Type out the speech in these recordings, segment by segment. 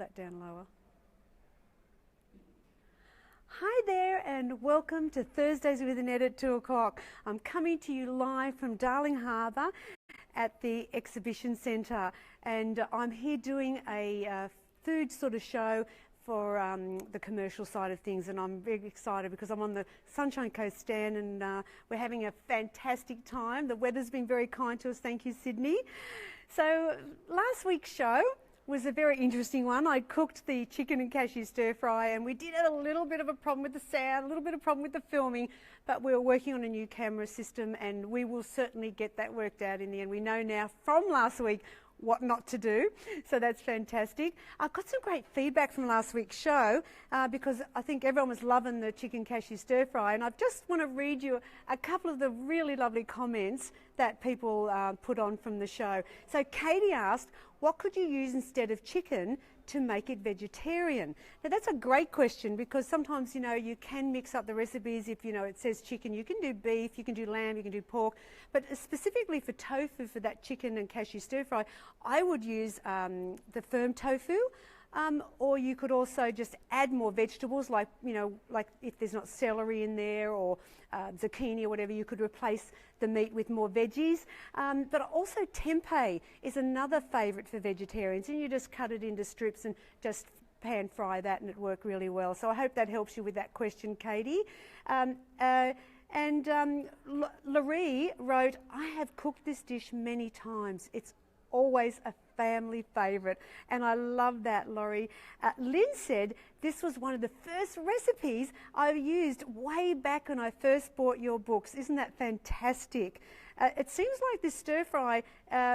that down lower. Hi there and welcome to Thursdays with Annette at 2 o'clock. I'm coming to you live from Darling Harbour at the Exhibition Centre, and I'm here doing a food sort of show for the commercial side of things, and I'm very excited because I'm on the Sunshine Coast stand and we're having a fantastic time. The weather's been very kind to us, thank you Sydney. So last week's show was a very interesting one. I cooked the chicken and cashew stir fry, and we did have a little bit of a problem with the sound, a little bit of a problem with the filming, but we were working on a new camera system and we will certainly get that worked out in the end. We know now from last week what not to do, so that's fantastic. I got some great feedback from last week's show because I think everyone was loving the chicken cashew stir fry, and I just want to read you a couple of the really lovely comments that people put on from the show. So Katie asked, what could you use instead of chicken to make it vegetarian? Now that's a great question because sometimes, you know, you can mix up the recipes. If, you know, it says chicken, you can do beef, you can do lamb, you can do pork, but specifically for tofu, for that chicken and cashew stir fry, I would use the firm tofu. Or you could also just add more vegetables, like, you know, like if there's not celery in there or zucchini or whatever, you could replace the meat with more veggies. But also tempeh is another favourite for vegetarians, and you just cut it into strips and just pan fry that, and it worked really well. So I hope that helps you with that question, Katie. Laree wrote, I have cooked this dish many times. It's always a family favourite, and I love that, Laurie. Lynn said this was one of the first recipes I used way back when I first bought your books. Isn't that fantastic? It seems like this stir fry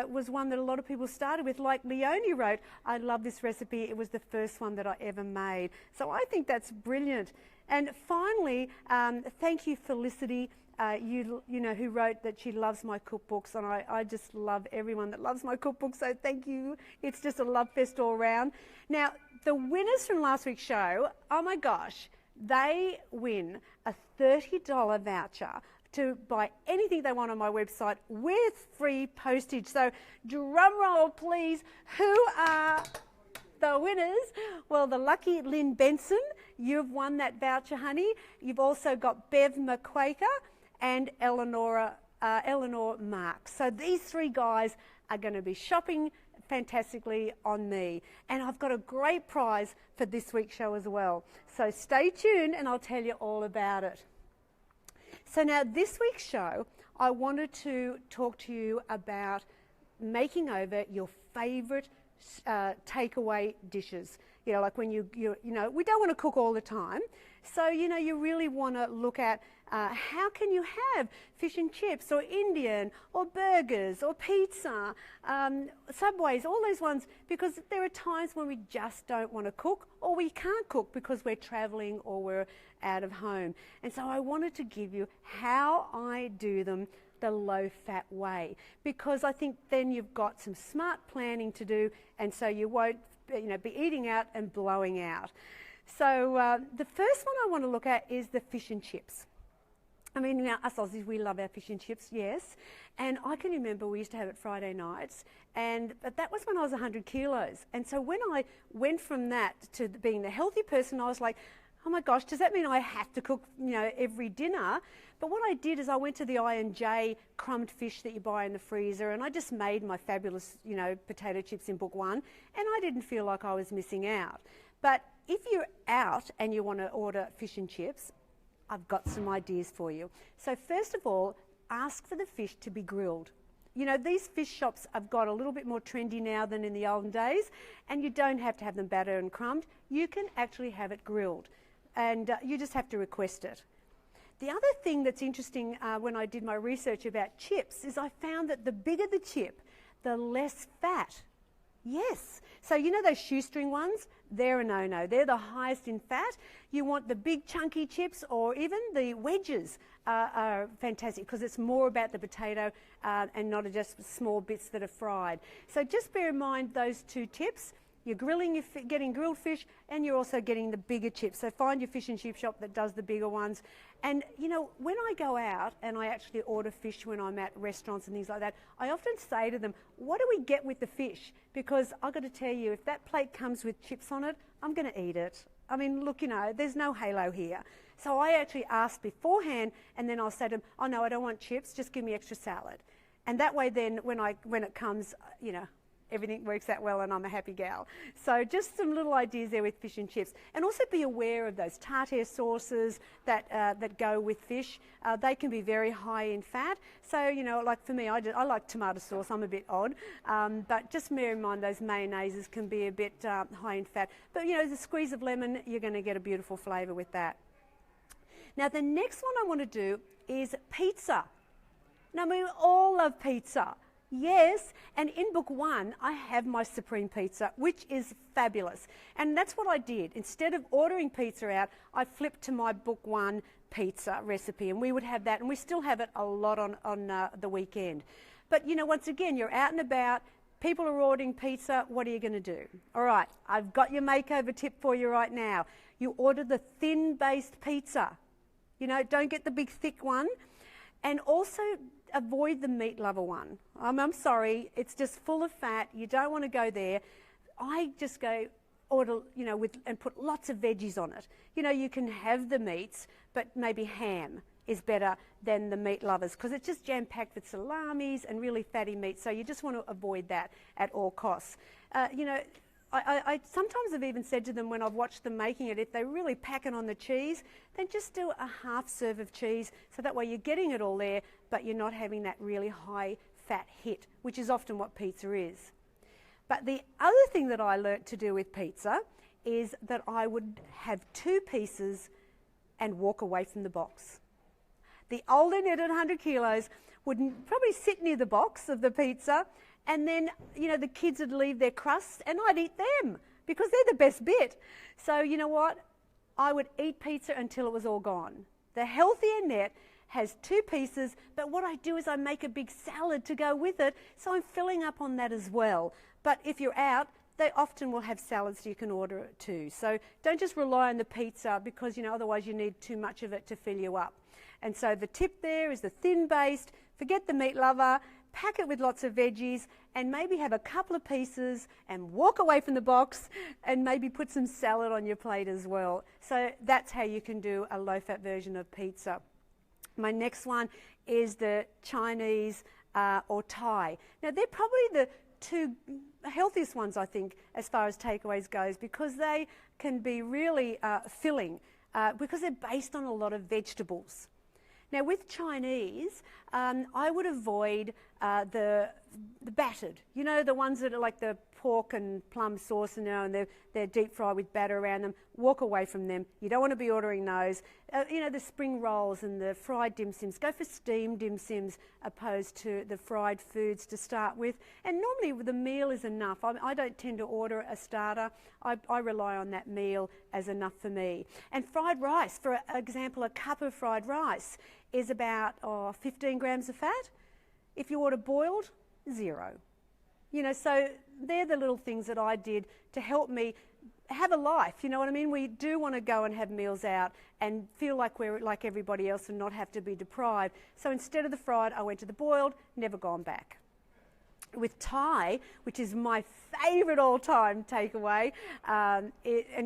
was one that a lot of people started with. Like Leonie wrote, I love this recipe, it was the first one that I ever made. So I think that's brilliant. And finally, thank you Felicity, you know, who wrote that she loves my cookbooks, and I just love everyone that loves my cookbooks, so thank you. It's just a love fest all around. Now, the winners from last week's show, oh my gosh, they win a $30 voucher to buy anything they want on my website with free postage. So drum roll please, who are the winners? Well, the lucky Lynn Benson, you've won that voucher, honey. You've also got Bev McQuaker and Eleanor Marks. So these three guys are going to be shopping fantastically on me. And I've got a great prize for this week's show as well. So stay tuned and I'll tell you all about it. So now this week's show, I wanted to talk to you about making over your favourite takeaway dishes. You know, like when you know, we don't want to cook all the time. So, you know, you really want to look at how can you have fish and chips or Indian or burgers or pizza, Subways, all those ones, because there are times when we just don't want to cook or we can't cook because we're travelling or we're out of home. And so I wanted to give you how I do them the low-fat way, because I think then you've got some smart planning to do, and so you won't, you know, be eating out and blowing out. So the first one I want to look at is the fish and chips. I mean, now us Aussies, we love our fish and chips, yes. And I can remember we used to have it Friday nights, but that was when I was 100 kilos. And so when I went from that to being the healthy person, I was like, oh my gosh, does that mean I have to cook, you know, every dinner? But what I did is I went to the I&J crumbed fish that you buy in the freezer, and I just made my fabulous, you know, potato chips in book one, and I didn't feel like I was missing out. But if you're out and you want to order fish and chips, I've got some ideas for you. So first of all, ask for the fish to be grilled. You know, these fish shops have got a little bit more trendy now than in the olden days, and you don't have to have them battered and crumbed. You can actually have it grilled, and you just have to request it. The other thing that's interesting when I did my research about chips is I found that the bigger the chip, the less fat. Yes. So you know those shoestring ones? They're a no-no. They're the highest in fat. You want the big chunky chips, or even the wedges are fantastic because it's more about the potato and not just small bits that are fried. So just bear in mind those two tips. you're getting grilled fish, and you're also getting the bigger chips. So find your fish and chip shop that does the bigger ones. And you know, when I go out and I actually order fish when I'm at restaurants and things like that, I often say to them, what do we get with the fish? Because I've got to tell you, if that plate comes with chips on it, I'm going to eat it. I mean, look, you know, there's no halo here. So I actually ask beforehand, and then I'll say to them, oh no, I don't want chips, just give me extra salad. And that way then when it comes, you know, everything works out well and I'm a happy gal. So just some little ideas there with fish and chips. And also be aware of those tartare sauces that go with fish. They can be very high in fat. So, you know, like for me, I like tomato sauce. I'm a bit odd. But just bear in mind those mayonnaises can be a bit high in fat. But, you know, the squeeze of lemon, you're going to get a beautiful flavour with that. Now, the next one I want to do is pizza. Now, we all love pizza. Yes, and in book 1, I have my supreme pizza, which is fabulous. And that's what I did. Instead of ordering pizza out, I flipped to my book 1 pizza recipe, and we would have that, and we still have it a lot on the weekend. But, you know, once again, you're out and about, people are ordering pizza, what are you going to do? All right, I've got your makeover tip for you right now. You order the thin-based pizza. You know, don't get the big thick one. And also avoid the meat lover one. I'm sorry, it's just full of fat. You don't want to go there. I just go order, you know, and put lots of veggies on it. You know, you can have the meats, but maybe ham is better than the meat lovers because it's just jam-packed with salamis and really fatty meat. So you just want to avoid that at all costs. You know, I sometimes have even said to them when I've watched them making it, if they're really packing on the cheese, then just do a half serve of cheese so that way you're getting it all there, but you're not having that really high fat hit, which is often what pizza is. But the other thing that I learnt to do with pizza is that I would have 2 pieces and walk away from the box. The old Annette at 100 kilos would probably sit near the box of the pizza, and then, you know, the kids would leave their crusts and I'd eat them because they're the best bit. So, you know what? I would eat pizza until it was all gone. The healthy Annette has 2 pieces, but what I do is I make a big salad to go with it, so I'm filling up on that as well. But if you're out, they often will have salads you can order it too. So don't just rely on the pizza because, you know, otherwise you need too much of it to fill you up. And so the tip there is the thin-based, forget the meat lover, pack it with lots of veggies and maybe have a couple of pieces and walk away from the box and maybe put some salad on your plate as well. So that's how you can do a low-fat version of pizza. My next one is the Chinese or Thai. Now they're probably the 2 healthiest ones, I think, as far as takeaways goes, because they can be really filling because they're based on a lot of vegetables. Now with Chinese, I would avoid the battered, you know, the ones that are like the pork and plum sauce, you know, and they're deep fried with batter around them. Walk away from them. You don't want to be ordering those. You know, the spring rolls and the fried dim sims. Go for steamed dim sims opposed to the fried foods to start with. And normally the meal is enough. I don't tend to order a starter. I rely on that meal as enough for me. And fried rice, for example, a cup of fried rice is about 15 grams of fat. If you order boiled, 0. You know, so they're the little things that I did to help me have a life, you know what I mean? We do want to go and have meals out and feel like we're like everybody else and not have to be deprived. So instead of the fried, I went to the boiled, never gone back. With Thai, which is my favourite all-time takeaway, and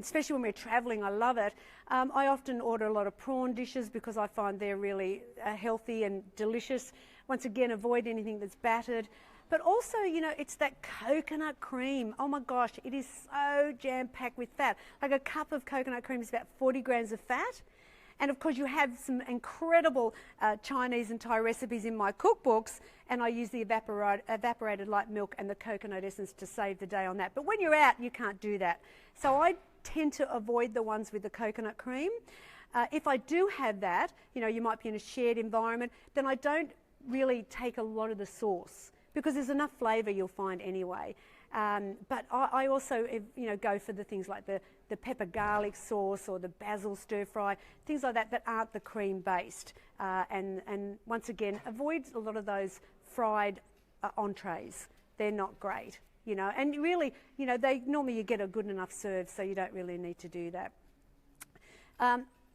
especially when we're travelling, I love it. I often order a lot of prawn dishes because I find they're really healthy and delicious. Once again, avoid anything that's battered. But also, you know, it's that coconut cream. Oh my gosh, it is so jam-packed with fat. Like a cup of coconut cream is about 40 grams of fat. And of course, you have some incredible Chinese and Thai recipes in my cookbooks, and I use the evaporated light milk and the coconut essence to save the day on that. But when you're out, you can't do that. So I tend to avoid the ones with the coconut cream. If I do have that, you know, you might be in a shared environment, then I don't really take a lot of the sauce, because there's enough flavour you'll find anyway. But I also, you know, go for the things like the pepper garlic sauce or the basil stir fry, things like that aren't the cream based. And once again, avoid a lot of those fried entrees. They're not great. you know, and really, you know, normally you get a good enough serve, so you don't really need to do that.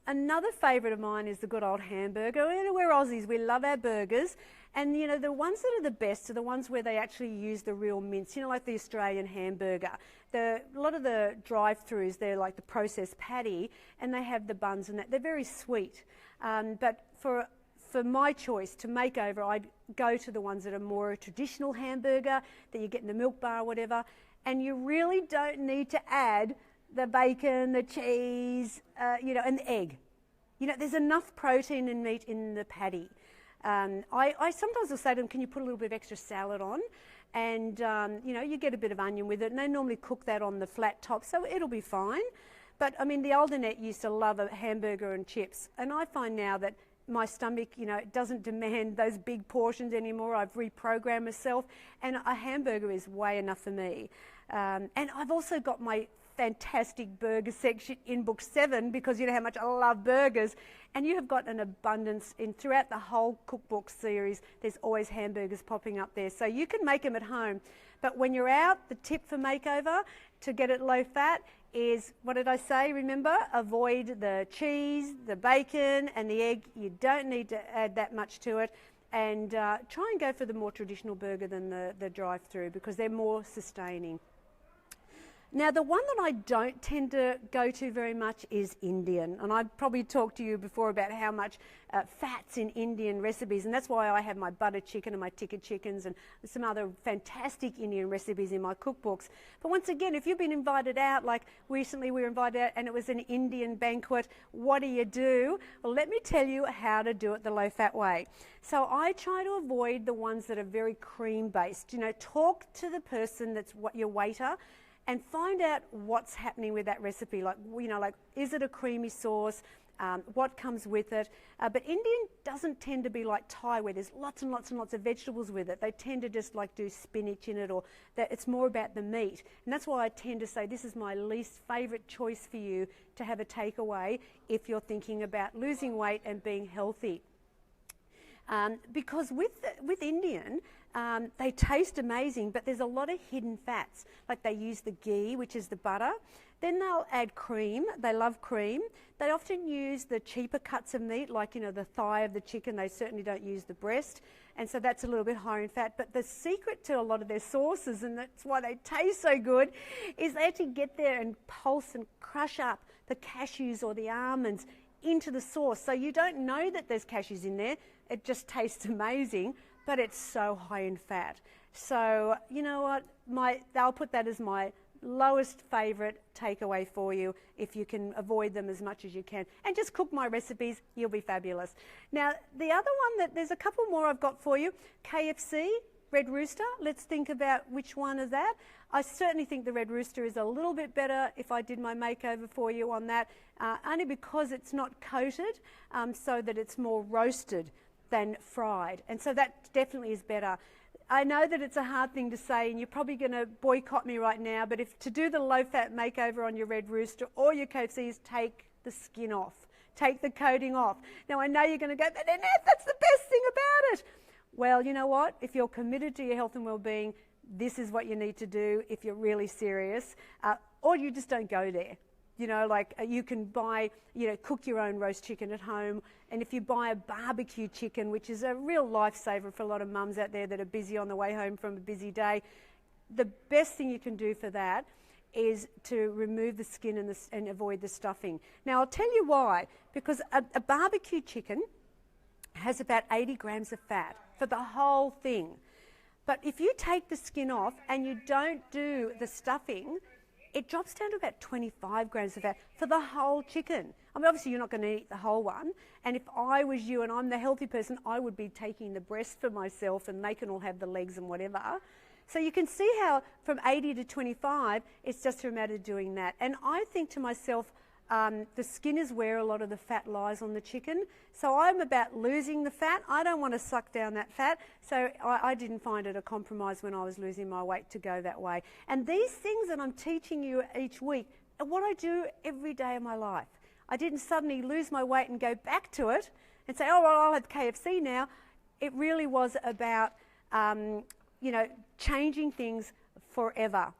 Another favourite of mine is the good old hamburger. We're Aussies, we love our burgers. And, you know, the ones that are the best are the ones where they actually use the real mince, you know, like the Australian hamburger. A lot of the drive-thrus, they're like the processed patty, and they have the buns and that. They're very sweet. But for my choice to make over, I'd go to the ones that are more a traditional hamburger that you get in the milk bar or whatever. And you really don't need to add the bacon, the cheese, you know, and the egg. You know, there's enough protein and meat in the patty. I sometimes will say to them, can you put a little bit of extra salad on? And, you know, you get a bit of onion with it, and they normally cook that on the flat top, so it'll be fine. But, I mean, the old Annette used to love a hamburger and chips, and I find now that my stomach, you know, doesn't demand those big portions anymore. I've reprogrammed myself, and a hamburger is way enough for me. And I've also got my fantastic burger section in book 7, because you know how much I love burgers, and you have got an abundance throughout the whole cookbook series. There's always hamburgers popping up there, so you can make them at home. But when you're out, the tip for makeover to get it low fat is, what did I say, remember? Avoid the cheese, the bacon and the egg. You don't need to add that much to it, and try and go for the more traditional burger than the drive-through, because they're more sustaining. Now, the one that I don't tend to go to very much is Indian, and I've probably talked to you before about how much fat's in Indian recipes, and that's why I have my butter chicken and my tikka chickens and some other fantastic Indian recipes in my cookbooks. But once again, if you've been invited out, like recently we were invited out and it was an Indian banquet, what do? Well, let me tell you how to do it the low-fat way. So I try to avoid the ones that are very cream-based. You know, talk to the person that's your waiter, and find out what's happening with that recipe. Like, you know, like, is it a creamy sauce? What comes with it? But Indian doesn't tend to be like Thai, where there's lots and lots and lots of vegetables with it. They tend to just like do spinach in it, or that it's more about the meat. And that's why I tend to say this is my least favourite choice for you to have a takeaway if you're thinking about losing weight and being healthy. Because with Indian, they taste amazing, but there's a lot of hidden fats. Like, they use the ghee, which is the butter. Then they'll add cream. They love cream. They often use the cheaper cuts of meat, like, you know, the thigh of the chicken. They certainly don't use the breast. And so that's a little bit higher in fat. But the secret to a lot of their sauces, and that's why they taste so good, is they actually get there and pulse and crush up the cashews or the almonds into the sauce. So you don't know that there's cashews in there. It just tastes amazing, but it's so high in fat. So, you know what, I'll put that as my lowest favourite takeaway for you, if you can avoid them as much as you can. And just cook my recipes, you'll be fabulous. Now, the other one, there's a couple more I've got for you. KFC, Red Rooster. Let's think about which one is that. I certainly think the Red Rooster is a little bit better if I did my makeover for you on that, only because it's not coated, so that it's more roasted than fried. And so that definitely is better. I know that it's a hard thing to say, and you're probably going to boycott me right now, but if to do the low-fat makeover on your Red Rooster or your KFCs, take the skin off. Take the coating off. Now, I know you're going to go, but Annette, that's the best thing about it. Well, you know what? If you're committed to your health and well-being, this is what you need to do if you're really serious, or you just don't go there. You know, like, you can buy, you know, cook your own roast chicken at home. And if you buy a barbecue chicken, which is a real lifesaver for a lot of mums out there that are busy on the way home from a busy day, the best thing you can do for that is to remove the skin and avoid the stuffing. Now, I'll tell you why. Because a barbecue chicken has about 80 grams of fat for the whole thing. But if you take the skin off and you don't do the stuffing, it drops down to about 25 grams of fat for the whole chicken. I mean, obviously you're not going to eat the whole one. And if I was you and I'm the healthy person, I would be taking the breast for myself, and they can all have the legs and whatever. So you can see how from 80 to 25, it's just a matter of doing that. And I think to myself, the skin is where a lot of the fat lies on the chicken. So I'm about losing the fat. I don't want to suck down that fat. So I didn't find it a compromise when I was losing my weight to go that way. And these things that I'm teaching you each week are what I do every day of my life. I didn't suddenly lose my weight and go back to it and say, oh, well, I'll have KFC now. It really was about, you know, changing things forever.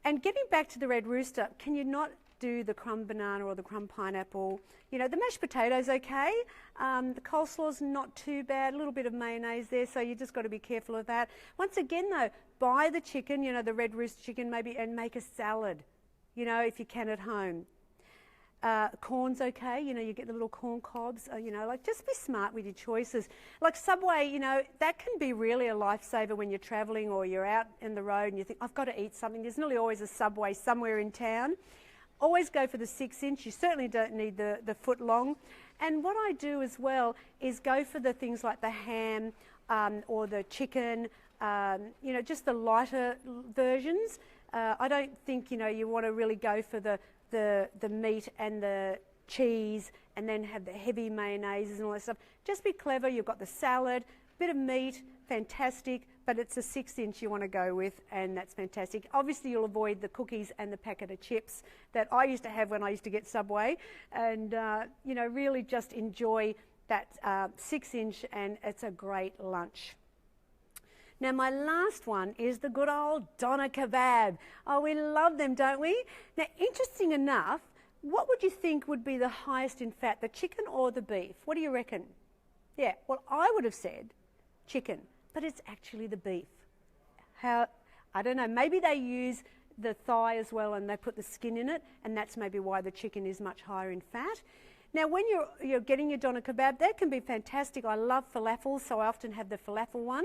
And getting back to the red rooster, can you not do the crumb banana or the crumb pineapple? You know, the mashed potatoes okay. The coleslaw's not too bad. A little bit of mayonnaise there, so you just got to be careful of that. Once again, though, buy the chicken, you know, the red rooster chicken maybe, and make a salad, you know, if you can at home. Corn's okay, you know, you get the little corn cobs, you know, like just be smart with your choices. Like Subway, you know, that can be really a lifesaver when you're travelling or you're out in the road and you think, I've got to eat something. There's nearly always a Subway somewhere in town. Always go for the 6-inch. You certainly don't need the foot long. And what I do as well is go for the things like the ham or the chicken, you know, just the lighter versions. I don't think, you know, you want to really go for the meat and the cheese and then have the heavy mayonnaises and all that stuff. Just be clever. You've got the salad, bit of meat, fantastic, but it's a 6-inch you want to go with, and that's fantastic. Obviously, you'll avoid the cookies and the packet of chips that I used to have when I used to get Subway, and, you know, really just enjoy that 6-inch, and it's a great lunch. Now, my last one is the good old doner kebab. Oh, we love them, don't we? Now, interesting enough, what would you think would be the highest in fat, the chicken or the beef? What do you reckon? Yeah, well, I would have said chicken, but it's actually the beef. How, I don't know, maybe they use the thigh as well and they put the skin in it, and that's maybe why the chicken is much higher in fat. Now, when you're getting your doner kebab, that can be fantastic. I love falafel, so I often have the falafel one.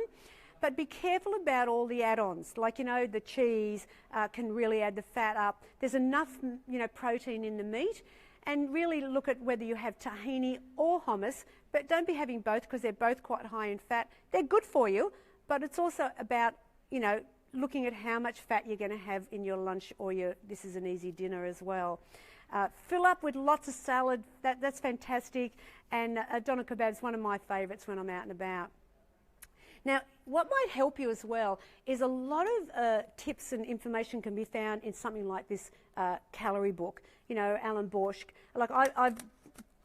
But be careful about all the add-ons, like, you know, the cheese can really add the fat up. There's enough, you know, protein in the meat. And really look at whether you have tahini or hummus, but don't be having both because they're both quite high in fat. They're good for you, but it's also about, you know, looking at how much fat you're going to have in your lunch or this is an easy dinner as well. Fill up with lots of salad. That's fantastic. And a doner kebab is one of my favourites when I'm out and about. Now, what might help you as well is a lot of tips and information can be found in something like this calorie book. You know, Alan Borsch. Like I've,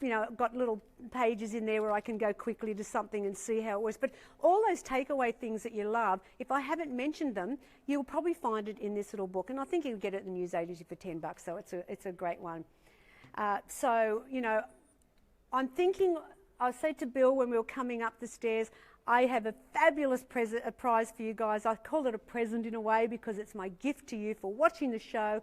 you know, got little pages in there where I can go quickly to something and see how it works. But all those takeaway things that you love, if I haven't mentioned them, you'll probably find it in this little book. And I think you'll get it in the news agency for $10, so it's a great one. So, you know, I'm thinking, I said to Bill when we were coming up the stairs, I have a fabulous prize for you guys. I call it a present in a way because it's my gift to you for watching the show.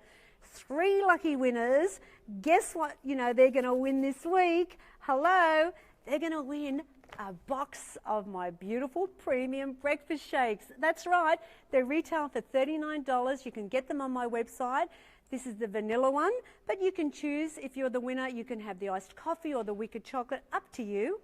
3 lucky winners. Guess what, you know, they're going to win this week? Hello. They're going to win a box of my beautiful premium breakfast shakes. That's right. They're retail for $39. You can get them on my website. This is the vanilla one, but you can choose, if you're the winner, you can have the iced coffee or the wicked chocolate, up to you.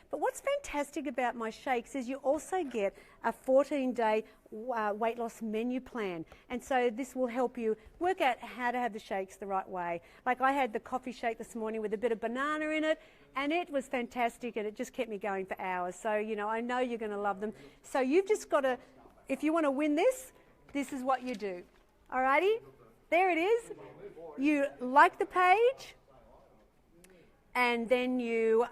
But what's fantastic about my shakes is you also get a 14-day weight loss menu plan. And so this will help you work out how to have the shakes the right way. Like I had the coffee shake this morning with a bit of banana in it, and it was fantastic, and it just kept me going for hours. So, you know, I know you're going to love them. So you've just got to, if you want to win this, this is what you do. Alrighty? There it is. You like the page, and then you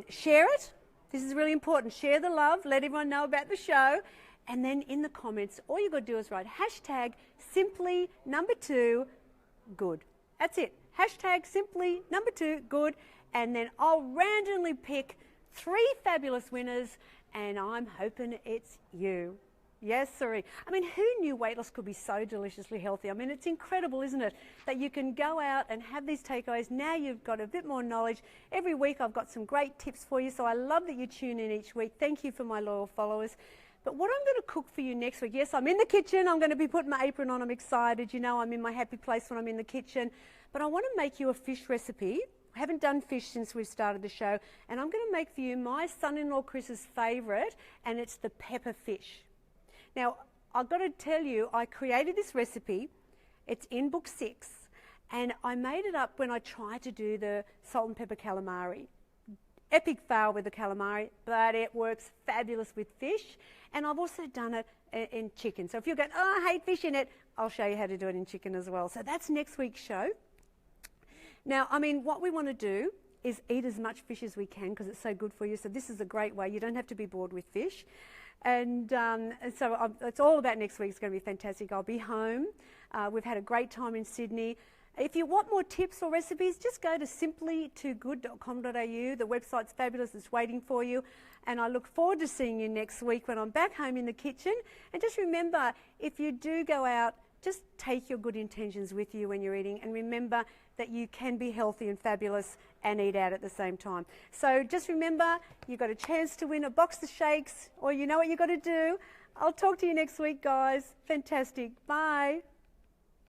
share it. This is really important. Share the love. Let everyone know about the show. And then in the comments, all you've got to do is write hashtag simply #2 good. That's it. Hashtag simply #2 good. And then I'll randomly pick 3 fabulous winners, and I'm hoping it's you. Yes, sorry. I mean, who knew weight loss could be so deliciously healthy? I mean, it's incredible, isn't it? That you can go out and have these takeaways. Now you've got a bit more knowledge. Every week I've got some great tips for you, so I love that you tune in each week. Thank you for my loyal followers. But what I'm going to cook for you next week, yes, I'm in the kitchen. I'm going to be putting my apron on. I'm excited. You know, I'm in my happy place when I'm in the kitchen. But I want to make you a fish recipe. I haven't done fish since we started the show. And I'm going to make for you my son-in-law Chris's favourite, and it's the pepper fish. Now, I've got to tell you, I created this recipe. It's in book 6, and I made it up when I tried to do the salt and pepper calamari. Epic fail with the calamari, but it works fabulous with fish, and I've also done it in chicken. So if you're going, oh, I hate fish in it, I'll show you how to do it in chicken as well. So that's next week's show. Now, I mean, what we want to do is eat as much fish as we can because it's so good for you. So this is a great way. You don't have to be bored with fish. And it's all about next week. It's going to be fantastic. I'll be home. We've had a great time in Sydney. If you want more tips or recipes, just go to simplytoogood.com.au. The website's fabulous. It's waiting for you. And I look forward to seeing you next week when I'm back home in the kitchen. And just remember, if you do go out, just take your good intentions with you when you're eating. And remember that you can be healthy and fabulous and eat out at the same time. So just remember, you've got a chance to win a box of shakes, or you know what you've got to do. I'll talk to you next week, guys. Fantastic. Bye.